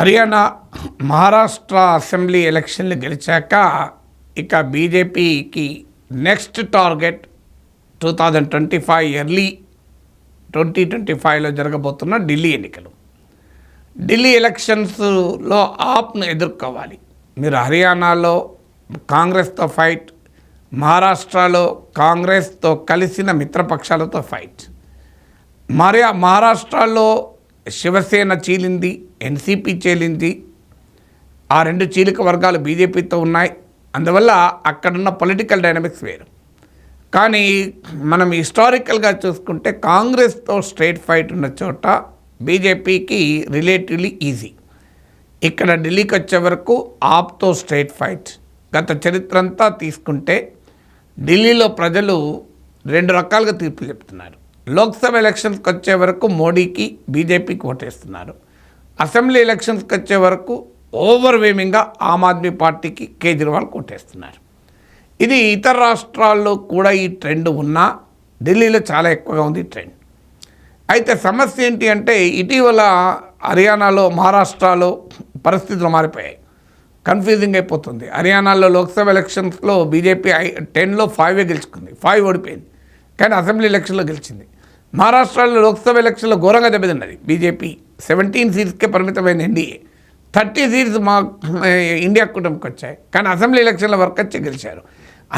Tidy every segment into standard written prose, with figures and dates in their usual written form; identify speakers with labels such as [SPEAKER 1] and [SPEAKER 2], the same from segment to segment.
[SPEAKER 1] Haryana, Maharashtra assembly ఎలక్షన్లు గెలిచాక ఇక బీజేపీకి నెక్స్ట్ టార్గెట్ 2025 ఎర్లీ 2025లో జరగబోతున్న ఢిల్లీ ఎన్నికలు. ఢిల్లీ ఎలక్షన్స్లో ఆప్ను ఎదుర్కోవాలి. మీరు హర్యానాలో కాంగ్రెస్తో ఫైట్, మహారాష్ట్రలో కాంగ్రెస్తో కలిసిన మిత్రపక్షాలతో ఫైట్. మహారాష్ట్రలో శివసేన చీలింది, ఎన్సీపీ చీలింది. ఆ రెండు చీలిక వర్గాలు బీజేపీతో ఉన్నాయి. అందువల్ల అక్కడున్న పొలిటికల్ డైనమిక్స్ వేరు. కానీ మనం హిస్టారికల్గా చూసుకుంటే కాంగ్రెస్తో స్ట్రైట్ ఫైట్ ఉన్న చోట బీజేపీకి రిలేటివ్లీ ఈజీ. ఇక్కడ ఢిల్లీకి వచ్చే వరకు ఆప్తో స్ట్రైట్ ఫైట్. గత చరిత్ర అంతా తీసుకుంటే ఢిల్లీలో ప్రజలు రెండు రకాలుగా తీర్పులు చెప్తున్నారు. లోక్సభ ఎలక్షన్స్కి వచ్చే వరకు మోడీకి, బీజేపీకి ఓటేస్తున్నారు. అసెంబ్లీ ఎలక్షన్స్కి వచ్చే వరకు ఓవర్వేమింగ్గా ఆమ్ ఆద్మీ పార్టీకి, కేజ్రీవాల్కి ఓటేస్తున్నారు. ఇది ఇతర రాష్ట్రాల్లో కూడా ఈ ట్రెండ్ ఉన్నా ఢిల్లీలో చాలా ఎక్కువగా ఉంది ఈ ట్రెండ్. అయితే సమస్య ఏంటి అంటే ఇటీవల హర్యానాలో, మహారాష్ట్రలో పరిస్థితులు మారిపోయాయి. కన్ఫ్యూజింగ్ అయిపోతుంది. హర్యానాలో లోక్సభ ఎలక్షన్స్లో బీజేపీ 10లో 5 గెలుచుకుంది, 5 ఓడిపోయింది. కానీ అసెంబ్లీ ఎలక్షన్లో గెలిచింది. మహారాష్ట్రలో లోక్సభ ఎలక్షన్లో ఘోరంగా దెబ్బతిన్నది బీజేపీ. 17 సీట్స్కే పరిమితమైన ఎన్డీఏ. 30 సీట్స్ మా ఇండియా కూటమికి వచ్చాయి. కానీ అసెంబ్లీ ఎలక్షన్ల వరకు వచ్చి గెలిచారు.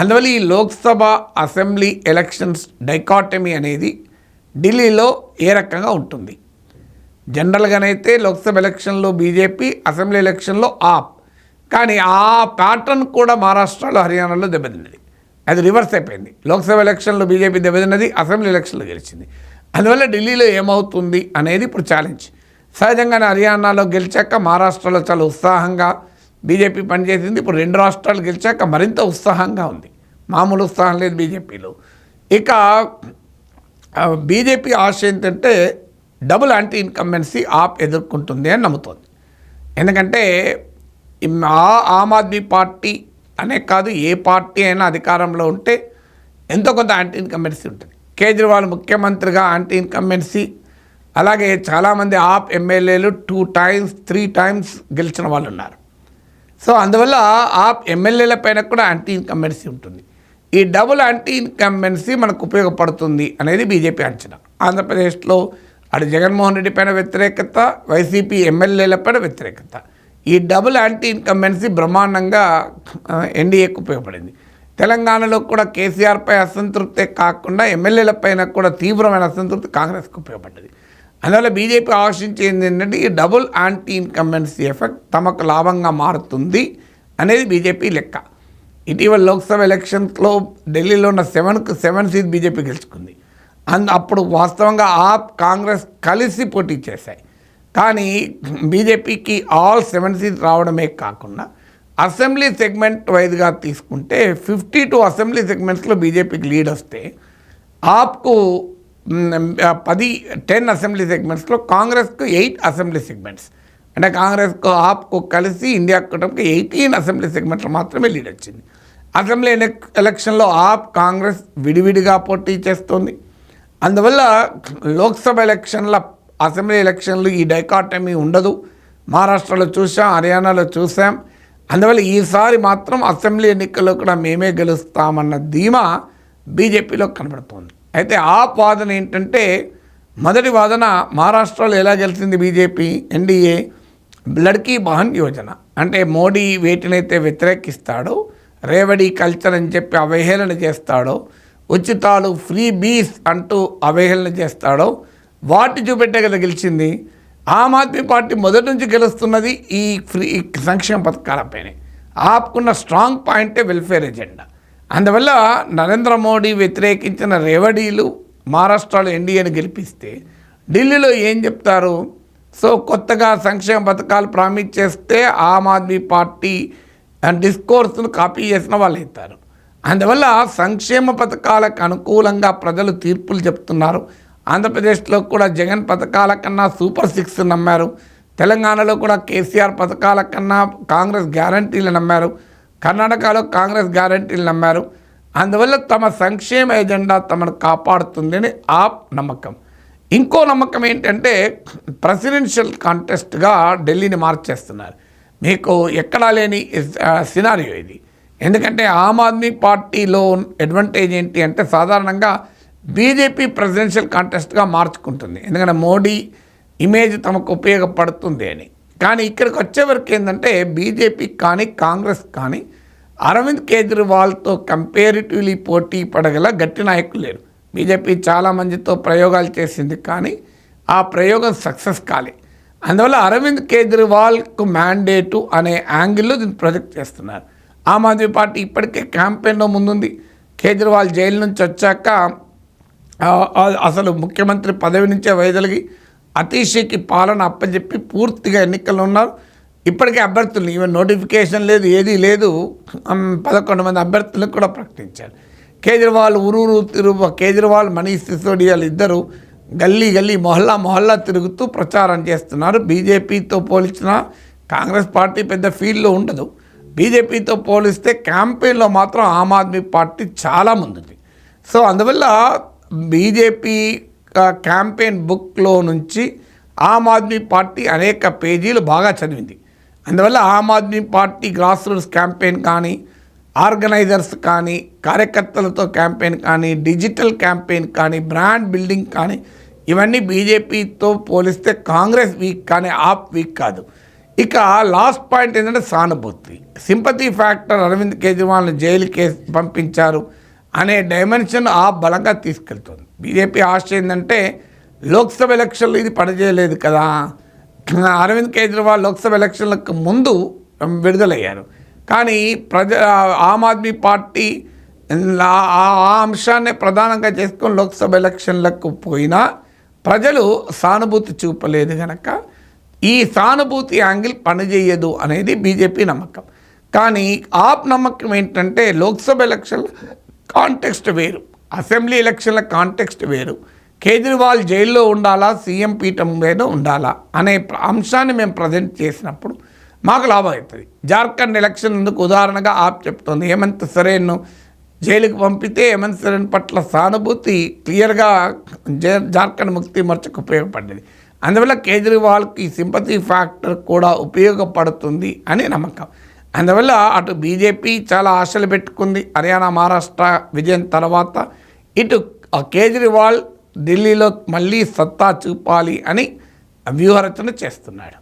[SPEAKER 1] అందువల్ల ఈ లోక్సభ, అసెంబ్లీ ఎలక్షన్స్ డైకాటమీ అనేది ఢిల్లీలో ఏ రకంగా ఉంటుంది. జనరల్గానైతే లోక్సభ ఎలక్షన్లో బీజేపీ, అసెంబ్లీ ఎలక్షన్లో ఆప్. కానీ ఆ ప్యాటర్న్ కూడా మహారాష్ట్రలో, హర్యానాలో దెబ్బతిన్నది. అది రివర్స్ అయిపోయింది. లోక్సభ ఎలక్షన్లో బీజేపీ దెబ్బతిన్నది, అసెంబ్లీ ఎలక్షన్లో గెలిచింది. అందువల్ల ఢిల్లీలో ఏమవుతుంది అనేది ఇప్పుడు ఛాలెంజ్. సహజంగానే హర్యానాలో గెలిచాక మహారాష్ట్రలో చాలా ఉత్సాహంగా బీజేపీ పనిచేసింది. ఇప్పుడు రెండు రాష్ట్రాలు గెలిచాక మరింత ఉత్సాహంగా ఉంది. మామూలు ఉత్సాహం లేదు బీజేపీలో. ఇక బీజేపీ ఆశ ఏంటంటే డబుల్ యాంటీ ఇన్కంబెన్సీ ఆప్ ఎదుర్కొంటుంది అని నమ్ముతోంది. ఎందుకంటే ఆమ్ ఆద్మీ పార్టీ అనే కాదు, ఏ పార్టీ అయినా అధికారంలో ఉంటే ఎంతో కొంత యాంటీ ఇన్కంబెన్సీ ఉంటుంది. కేజ్రీవాల్ ముఖ్యమంత్రిగా యాంటీ ఇన్కంబెన్సీ, అలాగే చాలామంది ఆప్ ఎమ్మెల్యేలు 2 times 3 times గెలిచిన వాళ్ళు ఉన్నారు. సో అందువల్ల ఆప్ ఎమ్మెల్యేల పైన కూడా యాంటీ ఇన్కంబెన్సీ ఉంటుంది. ఈ డబుల్ యాంటీ ఇన్కంబెన్సీ మనకు ఉపయోగపడుతుంది అనేది బీజేపీ అంచనా. ఆంధ్రప్రదేశ్లో అటు జగన్మోహన్ రెడ్డి పైన వ్యతిరేకత, వైసీపీ ఎమ్మెల్యేల పైన వ్యతిరేకత. ఈ డబుల్ యాంటీ ఇన్కంబెన్సీ బ్రహ్మాండంగా ఎన్డీఏకు ఉపయోగపడింది. తెలంగాణలో కూడా కేసీఆర్పై అసంతృప్తే కాకుండా ఎమ్మెల్యేల పైన కూడా తీవ్రమైన అసంతృప్తి కాంగ్రెస్కు ఉపయోగపడ్డది. అందువల్ల బీజేపీ ఆశించేది ఏంటంటే ఈ డబుల్ యాంటీ ఇన్కంబెన్సీ ఎఫెక్ట్ తమకు లాభంగా మారుతుంది అనేది బీజేపీ లెక్క. ఇటీవల లోక్సభ ఎలక్షన్స్లో ఢిల్లీలో ఉన్న 7కు 7 సీట్ బీజేపీ గెలుచుకుంది. అప్పుడు వాస్తవంగా ఆప్, కాంగ్రెస్ కలిసి పోటీ చేశాయి. కానీ బీజేపీకి ఆల్ 7 సీట్స్ రావడమే కాకుండా అసెంబ్లీ సెగ్మెంట్ వైజ్గా తీసుకుంటే 52 అసెంబ్లీ సెగ్మెంట్స్లో బీజేపీకి లీడ్ వస్తే ఆప్కు 10 అసెంబ్లీ సెగ్మెంట్స్లో, కాంగ్రెస్కు 8 అసెంబ్లీ సెగ్మెంట్స్. అంటే కాంగ్రెస్కు, ఆప్కు కలిసి ఇండియా కూటమికి 18 అసెంబ్లీ సెగ్మెంట్లు మాత్రమే లీడ్ వచ్చింది. అసెంబ్లీ ఎలక్షన్లో ఆప్, కాంగ్రెస్ విడివిడిగా పోటీ చేస్తుంది. అందువల్ల లోక్సభ ఎలక్షన్ల, అసెంబ్లీ ఎలక్షన్లు ఈ డైకాటమీ ఉండదు. మహారాష్ట్రలో చూసాం, హర్యానాలో చూసాం. అందువల్ల ఈసారి మాత్రం అసెంబ్లీ ఎన్నికల్లో కూడా మేమే గెలుస్తామన్న ధీమా బీజేపీలో కనబడుతోంది. అయితే ఆప్ వాదన ఏంటంటే, మొదటి వాదన మహారాష్ట్రలో ఎలా గెలిచింది బీజేపీ, ఎన్డీఏ, లడ్కీ బహన్ యోజన. అంటే మోడీ వేటినైతే వ్యతిరేకిస్తాడో, రేవడి కల్చర్ అని చెప్పి అవహేళన చేస్తాడో, ఉచితాలు, ఫ్రీ బీస్ అంటూ అవహేళన చేస్తాడో వాటి చూపెట్టే కదా గెలిచింది. ఆమ్ ఆద్మీ పార్టీ మొదటి నుంచి గెలుస్తున్నది ఈ సంక్షేమ పథకాలపైనే. ఆపుకున్న స్ట్రాంగ్ పాయింటే వెల్ఫేర్ ఎజెండా. అందువల్ల నరేంద్ర మోడీ వ్యతిరేకించిన రేవడీలు మహారాష్ట్రలో ఎన్డీఏని గెలిపిస్తే ఢిల్లీలో ఏం చెప్తారు? సో కొత్తగా సంక్షేమ పథకాలు ప్రామిస్ చేస్తే ఆమ్ ఆద్మీ పార్టీ డిస్కోర్స్ను కాపీ చేసిన వాళ్ళు అవుతారు. అందువల్ల సంక్షేమ పథకాలకు అనుకూలంగా ప్రజలు తీర్పులు చెప్తున్నారు. ఆంధ్రప్రదేశ్లో కూడా జగన్ పథకాల కన్నా సూపర్ 6 నమ్మారు. తెలంగాణలో కూడా కేసీఆర్ పథకాల కన్నా కాంగ్రెస్ గ్యారంటీలు నమ్మారు. కర్ణాటకలో కాంగ్రెస్ గ్యారంటీలు నమ్మారు. అందువల్ల తమ సంక్షేమ ఎజెండా తమను కాపాడుతుందని ఆప్ నమ్మకం. ఇంకో నమ్మకం ఏంటంటే ప్రెసిడెన్షియల్ కాంటెస్ట్గా ఢిల్లీని మార్చేస్తున్నారు. మీకు ఎక్కడా లేని సినారియో ఇది. ఎందుకంటే ఆమ్ ఆద్మీ పార్టీలో అడ్వాంటేజ్ ఏంటి అంటే సాధారణంగా బీజేపీ ప్రెసిడెన్షియల్ కాంటెస్ట్గా మార్చుకుంటుంది, ఎందుకంటే మోడీ ఇమేజ్ తమకు ఉపయోగపడుతుంది అని. కానీ ఇక్కడికి వచ్చేవరకు ఏంటంటే బీజేపీ కానీ కాంగ్రెస్ కానీ అరవింద్ కేజ్రీవాల్తో కంపేరిటివ్లీ పోటీ పడగల గట్టి నాయకులు లేరు. బీజేపీ చాలామందితో ప్రయోగాలు చేసింది కానీ ఆ ప్రయోగం సక్సెస్ కాలే. అందువల్ల అరవింద్ కేజ్రీవాల్కు మ్యాండేటు అనే యాంగిల్లో దీన్ని ప్రొజెక్ట్ చేస్తున్నారు. ఆమ్ ఆద్మీ పార్టీ ఇప్పటికే క్యాంపెయిన్లో ముందుంది. కేజ్రీవాల్ జైలు నుంచి వచ్చాక అసలు ముఖ్యమంత్రి పదవి నుంచే వైదొలిగి అతీషికి పాలన అప్పచెప్పి పూర్తిగా ఎన్నికల్లో ఉన్నారు. ఇప్పటికే అభ్యర్థులు ఈవెన్ నోటిఫికేషన్ లేదు, ఏదీ లేదు. 11 మంది అభ్యర్థులకు కూడా ప్రకటించారు. కేజ్రీవాల్ ఊరూరు కేజ్రీవాల్ మనీష్ సిసోడియా ఇద్దరు గల్లీ గల్లీ మొహల్లా తిరుగుతూ ప్రచారం చేస్తున్నారు. బీజేపీతో పోల్చిన కాంగ్రెస్ పార్టీ పెద్ద ఫీల్డ్లో ఉండదు. బీజేపీతో పోలిస్తే క్యాంపెయిన్లో మాత్రం ఆమ్ ఆద్మీ పార్టీ చాలా ముందుంది. సో అందువల్ల బీజేపీ క్యాంపెయిన్ బుక్లో నుంచి ఆమ్ ఆద్మీ పార్టీ అనేక పేజీలు బాగా చదివింది. అందువల్ల Aam Aadmi Party grass roots campaign కానీ, ఆర్గనైజర్స్ కానీ, కార్యకర్తలతో క్యాంపెయిన్ కానీ, డిజిటల్ క్యాంపెయిన్ కానీ, బ్రాండ్ బిల్డింగ్ కానీ, ఇవన్నీ బీజేపీతో పోలిస్తే కాంగ్రెస్ వీక్ కానీ ఆప్ వీక్ కాదు. ఇక లాస్ట్ పాయింట్ ఏంటంటే సానుభూతి, సింపతి ఫ్యాక్టర్. అరవింద్ కేజ్రీవాల్ని జైలుకి పంపించారు అనే డైమెన్షన్ ఆప్ బలంగా తీసుకెళ్తుంది. బీజేపీ ఆశ ఏంటంటే లోక్సభ ఎలక్షన్లు ఇది పనిచేయలేదు కదా. అరవింద్ కేజ్రీవాల్ లోక్సభ ఎలక్షన్లకు ముందు విడుదలయ్యారు. కానీ ఆమ్ ఆద్మీ పార్టీ ఆ అంశాన్ని ప్రధానంగా చేసుకొని లోక్సభ ఎలక్షన్లకు పోయినా ప్రజలు సానుభూతి చూపలేదు కనుక ఈ సానుభూతి యాంగిల్ పనిచేయదు అనేది బీజేపీ నమ్మకం. కానీ ఆప్ నమ్మకం ఏంటంటే లోక్సభ ఎలక్షన్ల కాంటెక్స్ట్ వేరు, అసెంబ్లీ ఎలక్షన్ల కాంటెక్స్ట్ వేరు. కేజ్రీవాల్ జైల్లో ఉండాలా, సీఎం పీఠం మీద ఉండాలా అనే అంశాన్ని మేము ప్రజెంట్ చేసినప్పుడు మాకు లాభం అవుతుంది. జార్ఖండ్ ఎలక్షన్ ఎందుకు ఉదాహరణగా ఆప్ చెప్తోంది. హేమంత్ సోరెన్ను జైలుకు పంపితే హేమంత్ సోరెన్ పట్ల సానుభూతి క్లియర్గా జార్ఖండ్ ముక్తి మోర్చాకు ఉపయోగపడ్డది. అందువల్ల కేజ్రీవాల్కి సింపతి ఫ్యాక్టర్ కూడా ఉపయోగపడుతుంది అని నమ్మకం. అందువల్ల అటు బీజేపీ చాలా ఆశలు పెట్టుకుంది హర్యానా మహారాష్ట్ర విజయం తర్వాత, ఇటు కేజ్రీవాల్ ఢిల్లీలో మళ్ళీ సత్తా చూపాలి అని వ్యూహరచన చేస్తున్నాడు.